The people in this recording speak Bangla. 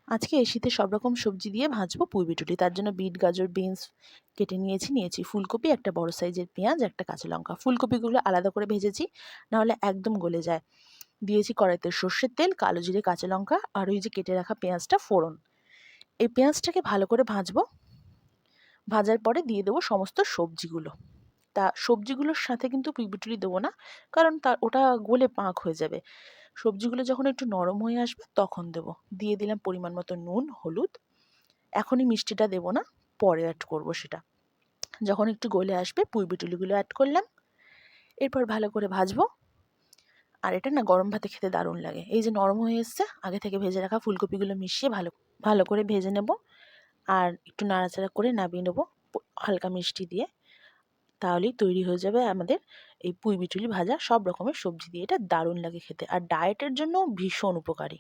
আজকে এই শীতে সব রকম সবজি দিয়ে ভাজবো পুঁই বিটুলি। তার জন্য বিট, গাজর, বিনস কেটে নিয়েছি ফুলকপি, একটা বড় সাইজের পেঁয়াজ, একটা কাঁচা লঙ্কা। ফুলকপিগুলো আলাদা করে ভেজেছি, নাহলে একদম গলে যায়। দিয়েছি কড়াইতে সর্ষের তেল, কালো জিরে, কাঁচা লঙ্কা আর ওই যে কেটে রাখা পেঁয়াজটা ফোড়ন। এই পেঁয়াজটাকে ভালো করে ভাজবো। ভাজার পরে দিয়ে দেবো সমস্ত সবজিগুলো। তা সবজিগুলোর সাথে কিন্তু পুঁই বিটুলি দেবো না, কারণ ওটা গলে পাঁক হয়ে যাবে। সবজিগুলো যখন একটু নরম হয়ে আসবে তখন দেবো। দিয়ে দিলাম পরিমাণ মতো নুন, হলুদ। এখনই মিষ্টিটা দেবো না, পরে অ্যাড করব সেটা। যখন একটু গলে আসবে পুঁই বিটুলিগুলো অ্যাড করলাম। এরপর ভালো করে ভাজবো। আর এটা না গরম ভাতে খেতে দারুণ লাগে। এই যে নরম হয়ে এসছে, আগে থেকে ভেজে রাখা ফুলকপিগুলো মিশিয়ে ভালো ভালো করে ভেজে নেব। আর একটু নাড়াচাড়া করে নামিয়ে নেব হালকা মিষ্টি দিয়ে। তাহলেই তৈরি হয়ে যাবে আমাদের এই পুঁই বিটুলি ভাজা। সব রকমের সবজি দিয়ে এটা দারুণ লাগে খেতে, আর ডায়েটের জন্য ভীষণ উপকারী।